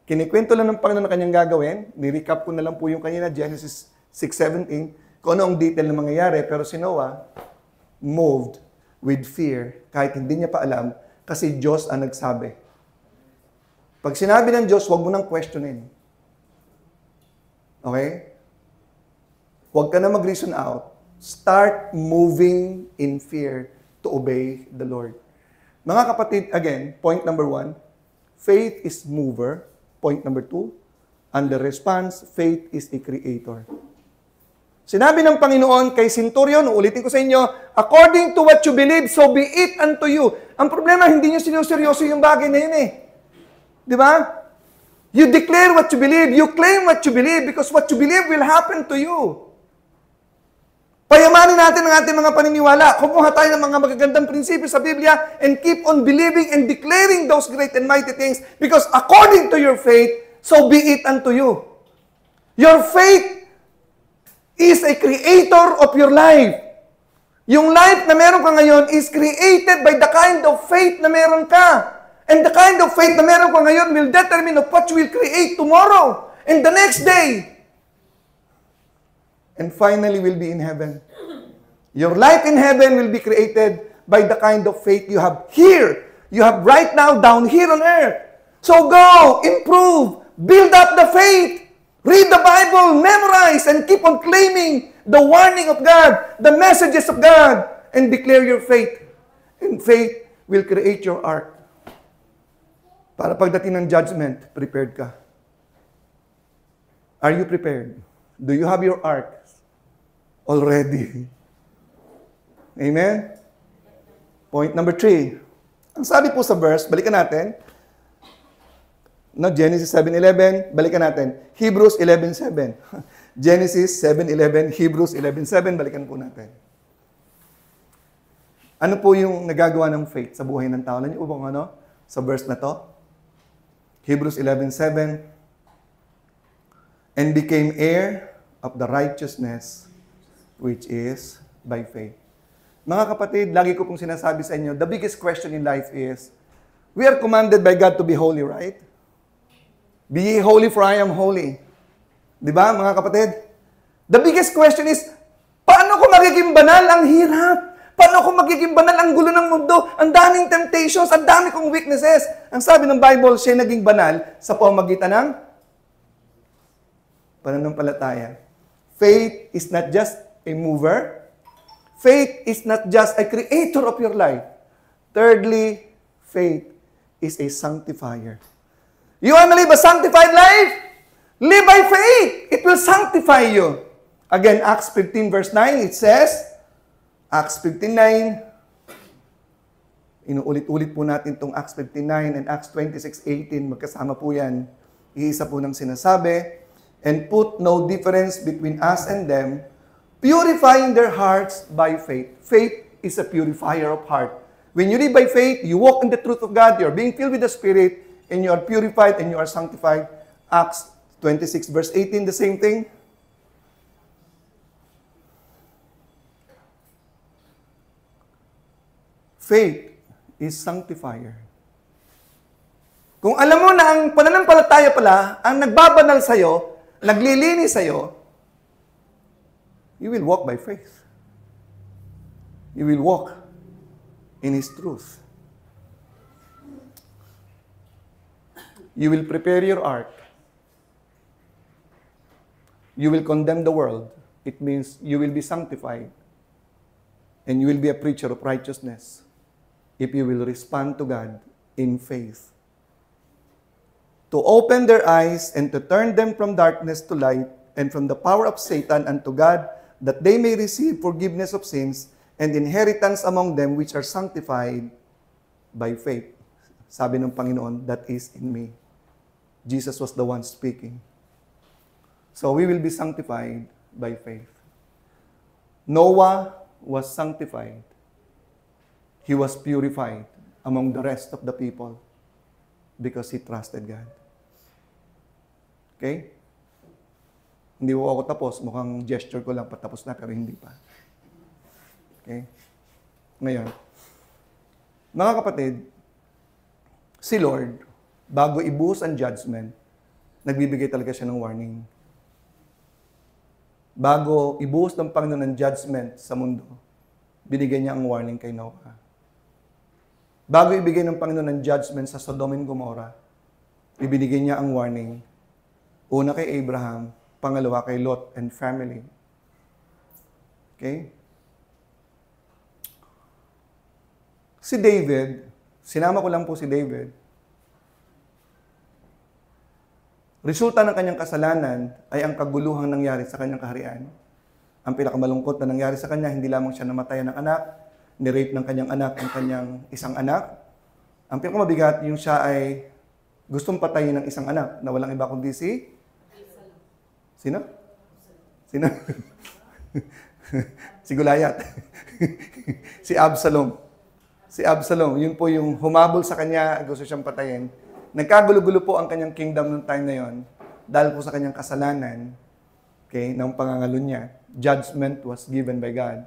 Kinikwento lang ng Panginoon na kanyang gagawin. Ni-recap ko na lang po yung kanina, Genesis 6:17, kung ano ang detail na mangyayari. Pero si Noah, moved with fear, kahit hindi niya pa alam, kasi Diyos ang nagsabi. Pag sinabi ng Diyos, huwag mo nang questionin. Okay? Huwag ka na mag-reason out. Start moving in fear to obey the Lord. Mga kapatid, again, point number 1, faith is mover. Point number 2, under response, faith is a creator. Sinabi ng Panginoon kay Centurion, ulitin ko sa inyo, according to what you believe, so be it unto you. Ang problema, hindi nyo sinuseryoso yung bagay na yun eh. Di ba? You declare what you believe, you claim what you believe, because what you believe will happen to you. Payamanin natin ang ating mga paniniwala. Kumuha tayo ng mga magagandang prinsipyo sa Biblia and keep on believing and declaring those great and mighty things because according to your faith, so be it unto you. Your faith is a creator of your life. Yung life na meron ka ngayon is created by the kind of faith na meron ka. And the kind of faith na meron ka ngayon will determine of what you will create tomorrow and the next day. And finally will be in heaven. Your life in heaven will be created by the kind of faith you have here. You have right now down here on earth. So go, improve, build up the faith. Read the Bible, memorize, and keep on claiming the warning of God, the messages of God, and declare your faith. And faith will create your ark. Para pagdating ng judgment, prepared ka. Are you prepared? Do you have your ark already? Amen? Point number 3. Ang sabi po sa verse, balikan natin. No, Genesis 7:11, balikan natin. Hebrews 11:7. Genesis 7:11, Hebrews 11:7, balikan po natin. Ano po yung nagagawa ng faith sa buhay ng tao? Alam niyo po ano? Sa verse na to? Hebrews 11:7, and became heir of the righteousness which is by faith. Mga kapatid, lagi ko pong sinasabi sa inyo, the biggest question in life is, we are commanded by God to be holy, right? Be ye holy for I am holy. Di ba, mga kapatid? The biggest question is, paano ko magiging banal? Ang hirap. Paano ko magiging banal? Ang gulo ng mundo. Ang daming temptations, ang dami kong weaknesses. Ang sabi ng Bible, siya naging banal sa pamamagitan ng pananampalataya. Faith is not just a mover. Faith is not just a creator of your life. Thirdly, faith is a sanctifier. You want to live a sanctified life? Live by faith. It will sanctify you. Again, Acts 15 verse 9, it says, Acts 15:9, inuulit-ulit po natin itong Acts 15:9 and Acts 26:18, magkasama po yan. Iisa po ng sinasabi, and put no difference between us and them, purifying their hearts by faith. Faith is a purifier of heart. When you live by faith, you walk in the truth of God, you are being filled with the Spirit, and you are purified and you are sanctified. Acts 26 verse 18, the same thing. Faith is sanctifier. Kung alam mo na ang pananampalataya pala, ang nagbabanal sa'yo, naglilinis sa'yo, you will walk by faith. You will walk in His truth. You will prepare your heart. You will condemn the world. It means you will be sanctified. And you will be a preacher of righteousness if you will respond to God in faith. To open their eyes and to turn them from darkness to light and from the power of Satan unto God, that they may receive forgiveness of sins and inheritance among them which are sanctified by faith. Sabi ng Panginoon, that is in me. Jesus was the one speaking. So we will be sanctified by faith. Noah was sanctified. He was purified among the rest of the people because he trusted God. Okay? Hindi ko ako tapos. Mukhang gesture ko lang patapos na, pero hindi pa. Okay? Ngayon, mga kapatid, si Lord, bago ibuhos ang judgment, nagbibigay talaga siya ng warning. Bago ibuhos ng Panginoon ng judgment sa mundo, binigyan niya ang warning kay Noah. Bago ibigay ng Panginoon ng judgment sa Sodom and Gomorrah, ibinigay niya ang warning. Una kay Abraham, pangalawa kay Lot and family. Okay? Si David, sinama ko lang po si David. Resulta ng kanyang kasalanan ay ang kaguluhang nangyari sa kanyang kaharian. Ang pinakamalungkot na nangyari sa kanya, hindi lamang siya namatayan ng anak, ni-rape ng kanyang anak ang kanyang isang anak. Ang pinakamabigat, yung siya ay gustong patayin ng isang anak na walang iba kundi si? Sino? Sino? Si Goliath. Si Absalom. Si Absalom, yun po yung humabol sa kanya, gusto siyang patayin. Nagkagulo-gulo po ang kanyang kingdom noong time na yon dahil po sa kanyang kasalanan, okay, ng pangangalo niya. Judgment was given by God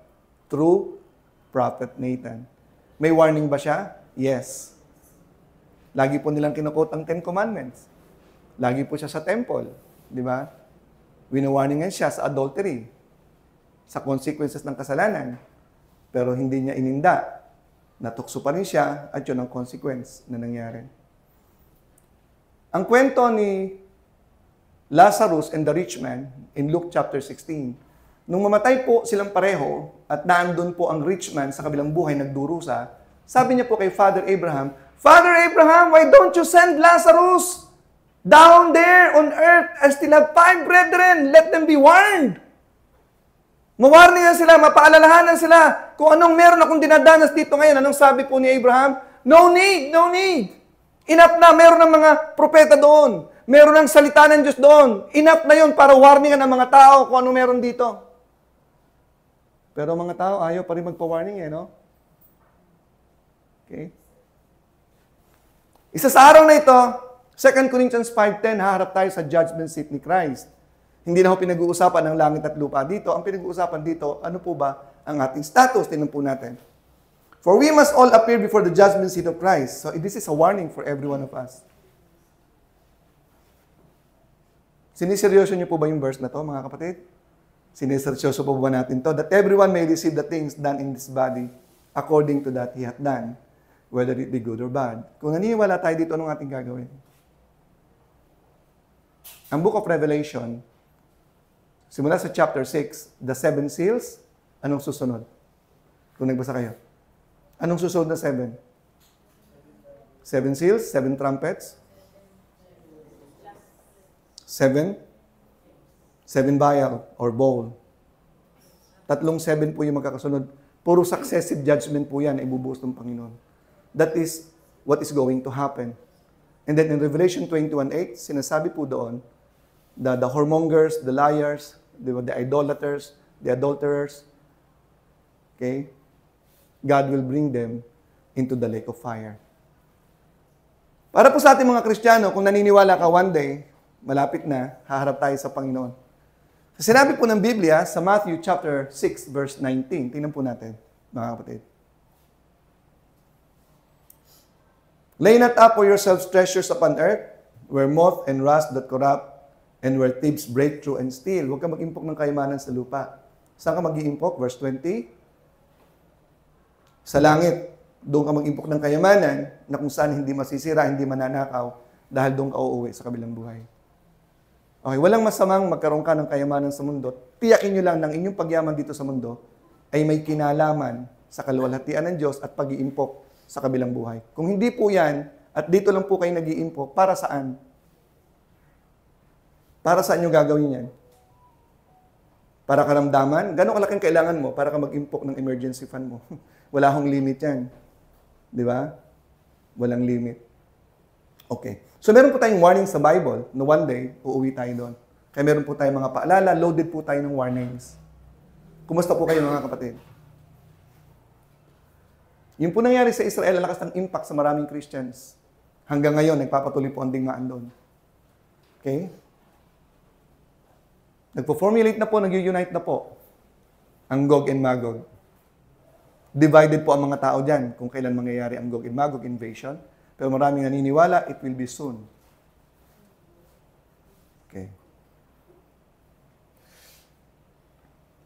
through Prophet Nathan. May warning ba siya? Yes. Lagi po nilang kinukot ang Ten Commandments. Lagi po siya sa temple. Di ba? Wino-warningan siya sa adultery, sa consequences ng kasalanan. Pero hindi niya ininda. Natukso pa rin siya at yun ang consequence na nangyari. Ang kwento ni Lazarus and the rich man in Luke chapter 16, nung mamatay po silang pareho at naandun po ang rich man sa kabilang buhay nagdurusa, sabi niya po kay Father Abraham, Father Abraham, why don't you send Lazarus down there on earth? I still have 5 brethren. Let them be warned. Mawarningan sila, mapaalalahanan sila kung anong meron akong dinadanas dito ngayon. Anong sabi po ni Abraham? No need, no need. Enough na, meron ng mga propeta doon. Meron ng salita ng Diyos doon. Enough na yun para warningan ng mga tao kung ano meron dito. Pero mga tao, ayaw pa rin magpa-warning no? Okay? Isa sa araw na ito, 2 Corinthians 5:10, haharap tayo sa judgment seat ni Christ. Hindi na ho pinag-uusapan ng langit at lupa dito. Ang pinag-uusapan dito, ano po ba ang ating status? Tingnan po natin. For we must all appear before the judgment seat of Christ. So this is a warning for every one of us. Siniseryoso niyo po ba yung verse na to, mga kapatid? Siniseryoso po ba natin to? That everyone may receive the things done in this body according to that he hath done, whether it be good or bad. Kung naniniwala tayo dito, anong ating gagawin? Ang Book of Revelation, simula sa chapter 6, the 7 seals, anong susunod? Kung nagbasa kayo. Anong susunod na 7? 7 seals, 7 trumpets. 7? 7 vial or bowl. 3 7 po yung magkakasunod. Puro successive judgment po yan na ibubuhos ng Panginoon. That is what is going to happen. And then in Revelation 21:8, sinasabi po doon, the whoremongers, the liars, the idolaters, the adulterers, okay, God will bring them into the lake of fire. Para po sa ating mga Kristiyano, kung naniniwala ka one day, malapit na, haharap tayo sa Panginoon. Sinabi po ng Biblia sa Matthew chapter 6, verse 19. Tingnan po natin, mga kapatid. Lay not up for yourselves treasures upon earth, where moth and rust that corrupt, and where thieves break through and steal. Huwag ka mag-impok ng kayamanan sa lupa. Saan ka mag-iimpok? Verse 20. Sa langit. Doon ka mag-impok ng kayamanan na kung saan hindi masisira, hindi mananakaw, dahil doon ka uuwi sa kabilang buhay. Okay, walang masamang magkaroon ka ng kayamanan sa mundo. Tiyakin nyo lang ng inyong pagyaman dito sa mundo ay may kinalaman sa kaluwalhatian ng Diyos at pag-iimpok sa kabilang buhay. Kung hindi po yan, at dito lang po kayo nag-iimpok, para saan? Para saan nyo gagawin yan? Para karamdaman? Gano'ng kalaking kailangan mo para ka mag-impok ng emergency fund mo? Wala akong limit yan. Di ba? Walang limit. Okay. So meron po tayong warning sa Bible na one day, uuwi tayo doon. Kaya meron po tayong mga paalala, loaded po tayo ng warnings. Kumusta po kayo mga kapatid? Yung po nangyari sa Israel, ang lakas ng impact sa maraming Christians. Hanggang ngayon, nagpapatuloy po ang digmaan doon. Okay? Nagpo-formulate na po, nag-unite na po ang Gog and Magog. Divided po ang mga tao dyan kung kailan mangyayari ang Gog and Magog invasion. Pero maraming naniniwala, it will be soon. Okay.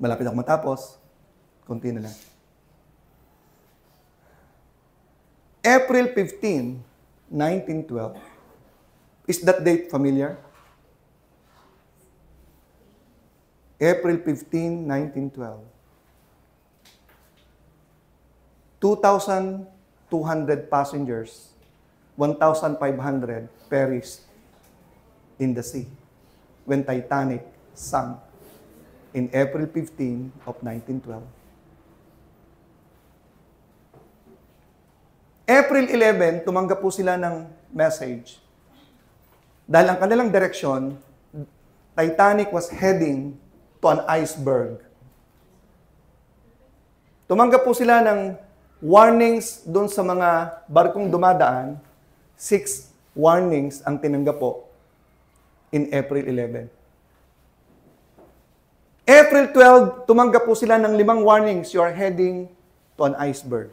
Malapit ako matapos. Konti na lang. April 15, 1912. Is that date familiar? April 15, 1912. 2,200 passengers, 1,500 perished in the sea when Titanic sank in April 15 of 1912. April 11, tumanggap po sila ng message. Dahil ang kanilang direksyon, Titanic was heading to an iceberg. Tumanggap po sila ng warnings doon sa mga barkong dumadaan. 6 warnings ang tinanggap po in April 11. April 12, tumanggap po sila ng 5 warnings. You are heading to an iceberg.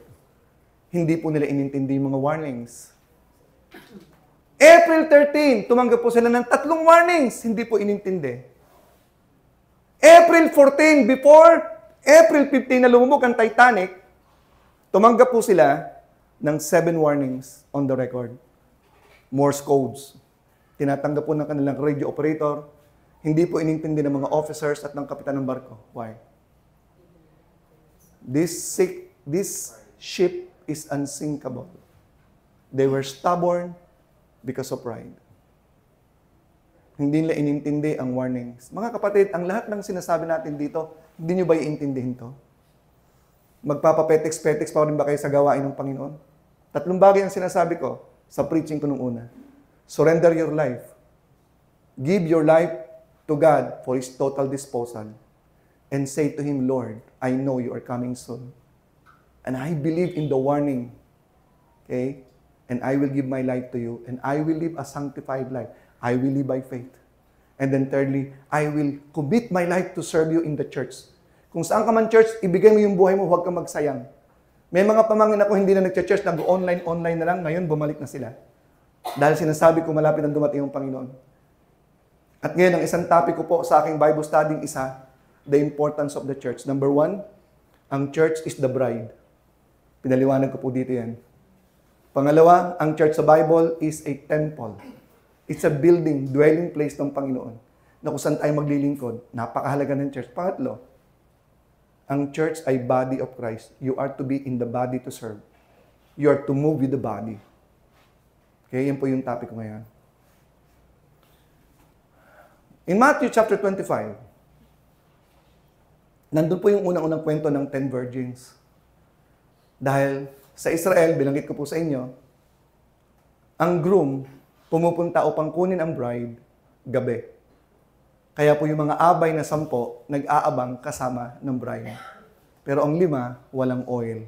Hindi po nila inintindi yung mga warnings. April 13, tumanggap po sila ng 3 warnings. Hindi po inintindi. April 14, before April 15 na lumubog ang Titanic, tumanggap po sila ng 7 warnings on the record. Morse codes. Tinatanggap po ng kanilang radio operator. Hindi po inintindi ng mga officers at ng kapitan ng barko. Why? This ship is unsinkable. They were stubborn because of pride. Hindi nila inintindi ang warnings. Mga kapatid, ang lahat ng sinasabi natin dito, hindi nyo ba iintindihin to? Magpapapetex-petex pa rin ba kayo sa gawain ng Panginoon? 3 bagay ang sinasabi ko sa preaching ko nung una. Surrender your life. Give your life to God for His total disposal. And say to Him, Lord, I know you are coming soon. And I believe in the warning. Okay? And I will give my life to you. And I will live a sanctified life. I will live by faith. And then thirdly, I will commit my life to serve you in the church. Kung saan ka man church, ibigay mo yung buhay mo, huwag kang magsayang. May mga pamangkin ako hindi na nag-church, nag-online na lang, ngayon bumalik na sila. Dahil sinasabi ko malapit ang dumating ang Panginoon. At ngayon, ang isang topic ko po sa aking Bible studying isa, the importance of the church. Number 1, ang church is the bride. Pinaliwanag ko po dito yan. Pangalawa, ang church sa Bible is a temple. It's a building, dwelling place ng Panginoon na kung saan tayo maglilingkod. Napakahalaga ng church. Pangatlo, ang church ay body of Christ. You are to be in the body to serve. You are to move with the body. Okay, yan po yung topic ko ngayon. In Matthew chapter 25, nandun po yung unang-unang kwento ng 10 virgins. Dahil sa Israel, binanggit ko po sa inyo, ang groom pumupunta upang kunin ang bride gabi. Kaya po yung mga abay na 10, nag-aabang kasama ng bride. Pero ang 5, walang oil.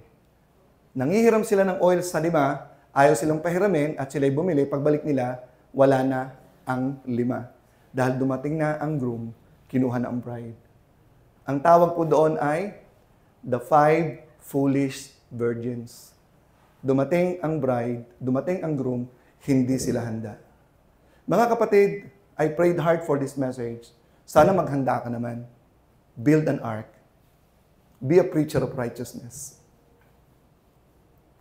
Nangihiram sila ng oil sa 5, ayaw silang pahiramin at sila'y bumili. Pagbalik nila, wala na ang 5. Dahil dumating na ang groom, kinuha na ang bride. Ang tawag po doon ay the 5 foolish virgins. Dumating ang bride, dumating ang groom, hindi sila handa. Mga kapatid, I prayed hard for this message. Sana maghanda ka naman. Build an ark. Be a preacher of righteousness.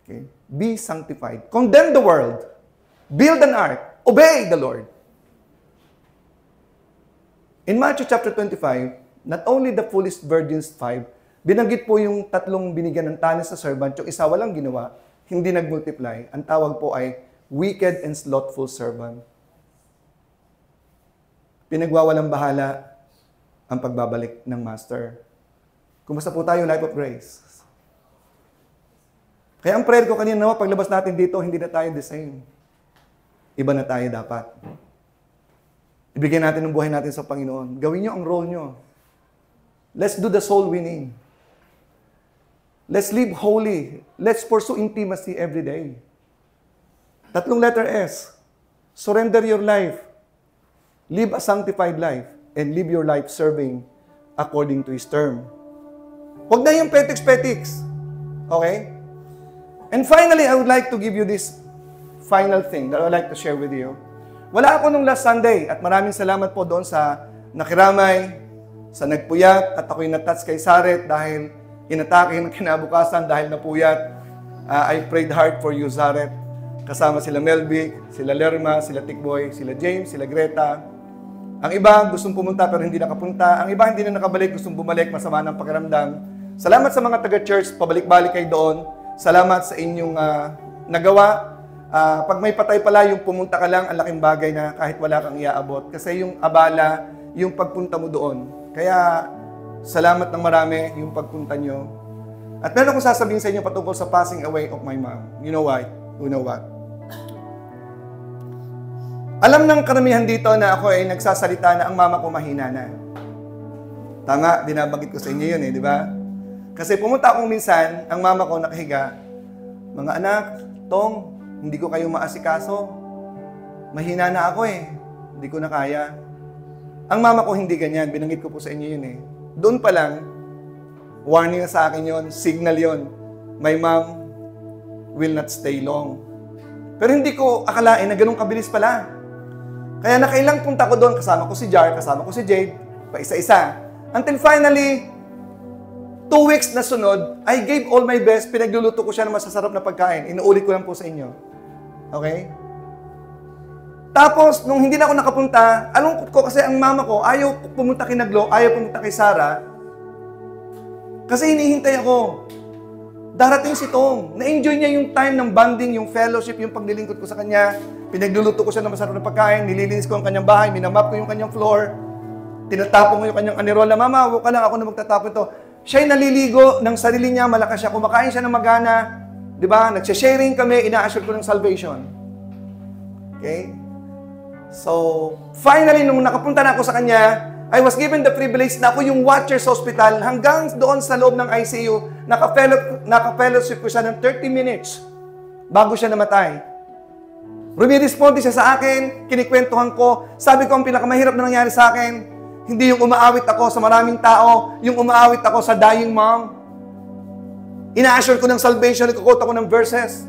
Okay? Be sanctified. Condemn the world. Build an ark. Obey the Lord. In Matthew chapter 25, not only the foolish virgins 5, binanggit po yung 3 binigyan ng tanis sa servant, yung isa walang ginawa, hindi nag-multiply. Ang tawag po ay wicked and slothful servant. Pinagwawalang bahala ang pagbabalik ng master. Kumusta po tayo, Life of Grace? Kaya ang prayer ko kanina, paglabas natin dito, hindi na tayo the same. Iba na tayo dapat. Ibigay natin ang buhay natin sa Panginoon. Gawin nyo ang role nyo. Let's do the soul winning. Let's live holy. Let's pursue intimacy every day. 3 letter S. Surrender your life. Live a sanctified life. And live your life serving according to His term. Huwag na yung petiks-petiks. Okay? And finally, I would like to give you this final thing that I would like to share with you. Wala ako nung last Sunday at maraming salamat po doon sa nakiramay, sa nagpuyat at ako'y natouch kay Saret dahil inatake ng kinabukasan dahil napuyat. I prayed hard for you, Saret. Kasama sila Melvic, sila Lerma, sila Tikboy, sila James, sila Greta. Ang iba gustong pumunta pero hindi nakapunta. Ang iba hindi na nakabalik, gustong bumalik, masama ng pakiramdam. Salamat sa mga taga-church, pabalik-balik kayo doon. Salamat sa inyong nagawa. Pag may patay pala, yung pumunta ka lang, ang laking bagay na kahit wala kang iaabot. Kasi yung abala, yung pagpunta mo doon. Kaya, salamat ng marami yung pagpunta nyo. At meron akong sasabihin sa inyo patungkol sa passing away of my mom. You know what? You know what? Alam ng karamihan dito na ako ay nagsasalita na ang mama ko mahina na. Tama, binabagit ko sa inyo yun di ba? Kasi pumunta akong minsan, ang mama ko nakahiga, mga anak, Tong, hindi ko kayo maasikaso. Mahina na ako hindi ko na kaya. Ang mama ko hindi ganyan, binanggit ko po sa inyo yun Doon pa lang, warning na sa akin yon, signal yon. My mom will not stay long. Pero hindi ko akalain na ganun kabilis pala. Kaya nakailang punta ko doon, kasama ko si Jar, kasama ko si Jade, pa isa-isa. Until finally, 2 weeks na sunod, I gave all my best, pinagluluto ko siya ng masasarap na pagkain. Inuulit ko lang po sa inyo. Okay? Tapos, nung hindi na ako nakapunta, alungkot ko kasi ang mama ko, ayaw pumunta kay Naglo, ayaw pumunta kay Sarah. Kasi hinihintay ako. Darating si Tom. Na-enjoy niya yung time ng bonding, yung fellowship, yung paglilingkod ko sa kanya. Pinagluluto ko siya ng masarap na pagkain, nililinis ko ang kanyang bahay, minamap ko yung kanyang floor, tinatapon ko yung kanyang anirola. Mama, huwag ka lang, ako na magtatapon ito. Siya'y naliligo ng sarili niya, malakas siya, kumakain siya ng magana. Di ba? Nagsha-sharing kami, ina-assure ko ng salvation. Okay? So, finally, nung nakapunta na ako sa kanya, I was given the privilege na ako yung watcher sa hospital hanggang doon sa loob ng ICU, naka-fellowship ko siya ng 30 minutes bago siya namatay. Rumiresponde siya sa akin, kinikwentuhan ko, sabi ko ang pinakamahirap na nangyari sa akin, hindi yung umaawit ako sa maraming tao, yung umaawit ako sa dying mom. Ina-assure ko ng salvation, nagkukota ko ng verses.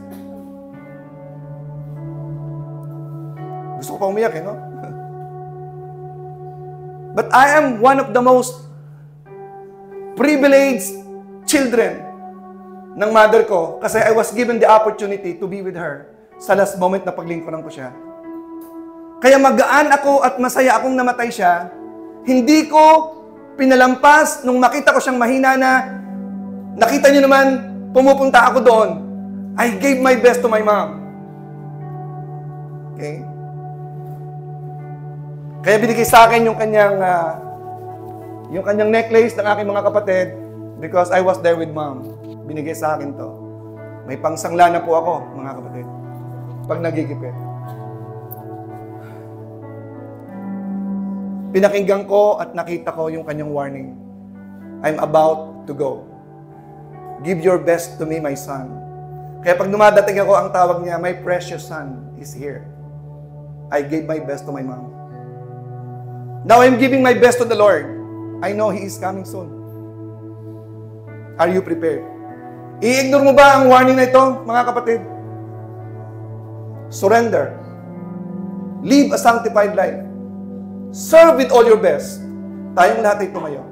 Gusto ko pa umiyak no? But I am one of the most privileged children ng mother ko kasi I was given the opportunity to be with her sa last moment na paglingkuran ko siya. Kaya magaan ako at masaya akong namatay siya. Hindi ko pinalampas nung makita ko siyang mahina na. Nakita niyo naman, pumupunta ako doon. I gave my best to my mom. Okay? Kaya binigay sa akin yung kanyang necklace ng aking mga kapatid because I was there with mom. Binigay sa akin to. May pangsangla na po ako, mga kapatid. Pag nagigipit. Pinakinggan ko at nakita ko yung kanyang warning. I'm about to go. Give your best to me, my son. Kaya pag dumadating ako, ang tawag niya, my precious son is here. I gave my best to my mom. Now I'm giving my best to the Lord. I know He is coming soon. Are you prepared? I-ignore mo ba ang warning na ito, mga kapatid? Surrender. Live a sanctified life. Serve with all your best. Tayong lahat ay tumayo.